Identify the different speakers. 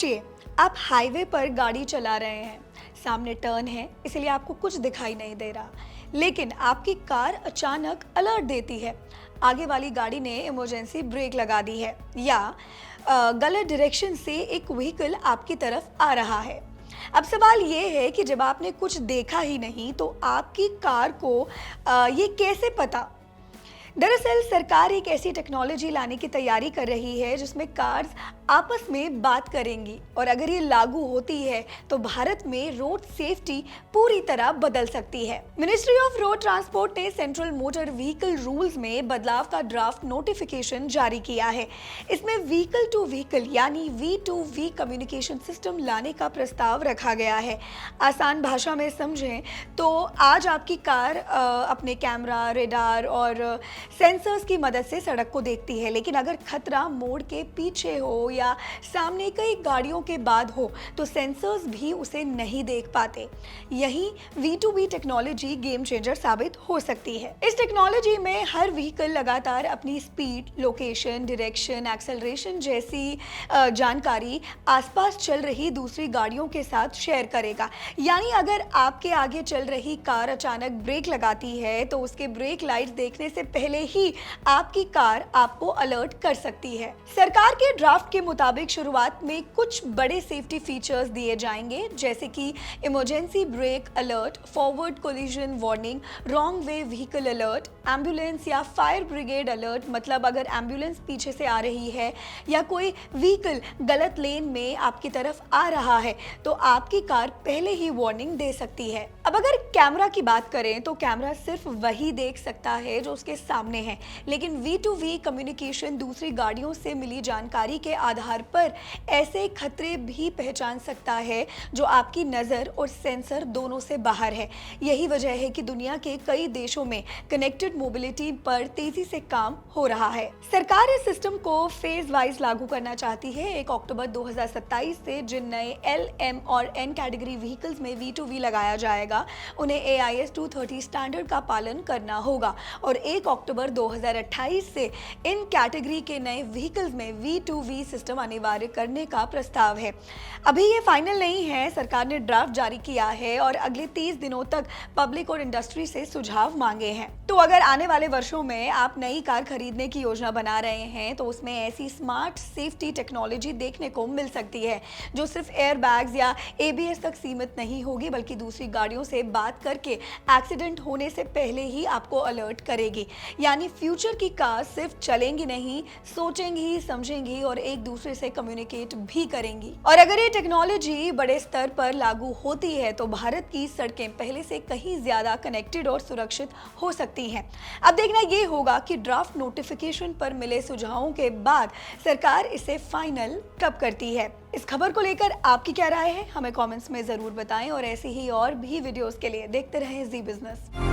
Speaker 1: सोचिए, आप हाईवे पर गाड़ी चला रहे हैं, सामने टर्न है इसलिए आपको कुछ दिखाई नहीं दे रहा, लेकिन आपकी कार अचानक अलर्ट देती है। आगे वाली गाड़ी ने इमरजेंसी ब्रेक लगा दी है या गलत डायरेक्शन से एक व्हीकल आपकी तरफ आ रहा है। अब सवाल ये है कि जब आपने कुछ देखा ही नहीं तो आपकी कार को ये कैसे पता? दरअसल सरकार एक ऐसी टेक्नोलॉजी लाने की तैयारी कर रही है जिसमें कार्स आपस में बात करेंगी, और अगर ये लागू होती है तो भारत में रोड सेफ्टी पूरी तरह बदल सकती है। मिनिस्ट्री ऑफ रोड ट्रांसपोर्ट ने सेंट्रल मोटर व्हीकल रूल्स में बदलाव का ड्राफ्ट नोटिफिकेशन जारी किया है। इसमें व्हीकल टू व्हीकल यानी V2V कम्युनिकेशन सिस्टम लाने का प्रस्ताव रखा गया है। आसान भाषा में समझें तो आज आपकी कार अपने कैमरा, रेडार और सेंसर्स की मदद से सड़क को देखती है, लेकिन अगर खतरा मोड़ के पीछे हो या सामने कई गाड़ियों के बाद हो तो सेंसर्स भी उसे नहीं देख पाते। यही V2V टेक्नोलॉजी गेम चेंजर साबित हो सकती है। इस टेक्नोलॉजी में हर व्हीकल लगातार अपनी स्पीड, लोकेशन, डायरेक्शन, एक्सेलरेशन जैसी जानकारी आसपास चल रही दूसरी गाड़ियों के साथ शेयर करेगा। यानी अगर आपके आगे चल रही कार अचानक ब्रेक लगाती है तो उसके ब्रेक लाइट देखने से पहले ही आपकी कार आपको अलर्ट कर सकती है। सरकार के ड्राफ्ट के मुताबिक शुरुआत में कुछ बड़े सेफ्टी फीचर्स दिए जाएंगे, जैसे कि emergency brake alert, forward collision warning, wrong way vehicle alert, ambulance या फायर ब्रिगेड अलर्ट, मतलब अगर एम्बुलेंस पीछे से आ रही है या कोई व्हीकल गलत लेन में आपकी तरफ आ रहा है तो आपकी कार पहले ही वार्निंग दे सकती है। अब अगर कैमरा की बात करें तो कैमरा सिर्फ वही देख सकता है जो उसके सामने है, लेकिन V2V कम्युनिकेशन दूसरी गाड़ियों से मिली जानकारी के आधार पर ऐसे खतरे भी पहचान सकता है जो आपकी नजर और सेंसर दोनों से बाहर है। यही वजह है कि दुनिया के कई देशों में कनेक्टेड मोबिलिटी पर तेजी से काम हो रहा है। सरकार इस सिस्टम को फेज वाइज लागू करना चाहती है। 1 अक्टूबर 2027 से जिन नए L, M और N कैटेगरी व्हीकल्स में V2V लगाया जाएगा उन्हें AIS 230 स्टैंडर्ड का पालन करना होगा, और 1 अक्टूबर 2028 से इन कैटेगरी के नए व्हीकल्स में V2V सिस्टम अनिवार्य करने का प्रस्ताव है। अभी ये फाइनल नहीं है, सरकार ने ड्राफ्ट जारी किया है और अगले 30 दिनों तक पब्लिक और इंडस्ट्री से सुझाव मांगे हैं। तो अगर आने वाले वर्षों में आप नई कार खरीदने की योजना बना रहे हैं तो उसमें ऐसी स्मार्ट सेफ्टी टेक्नोलॉजी देखने को मिल सकती है जो सिर्फ एयर बैग्स या ABS तक सीमित नहीं होगी, बल्कि दूसरी गाड़ियों से बात करके एक्सीडेंट होने से पहले ही आपको अलर्ट करेगी। यानी फ्यूचर की कार सिर्फ चलेंगी नहीं, सोचेंगी, समझेंगी और एक दूसरे से कम्युनिकेट भी करेंगी। और अगर ये टेक्नोलॉजी बड़े स्तर पर लागू होती है तो भारत की सड़कें पहले से कहीं ज्यादा कनेक्टेड और सुरक्षित हो सकती हैं। अब देखना ये होगा कि ड्राफ्ट नोटिफिकेशन पर मिले सुझावों के बाद सरकार इसे फाइनल कब करती है। इस खबर को लेकर आपकी क्या राय है, हमें कमेंट्स में जरूर बताएं, और ऐसे ही और भी वीडियोस के लिए देखते रहें जी बिजनेस।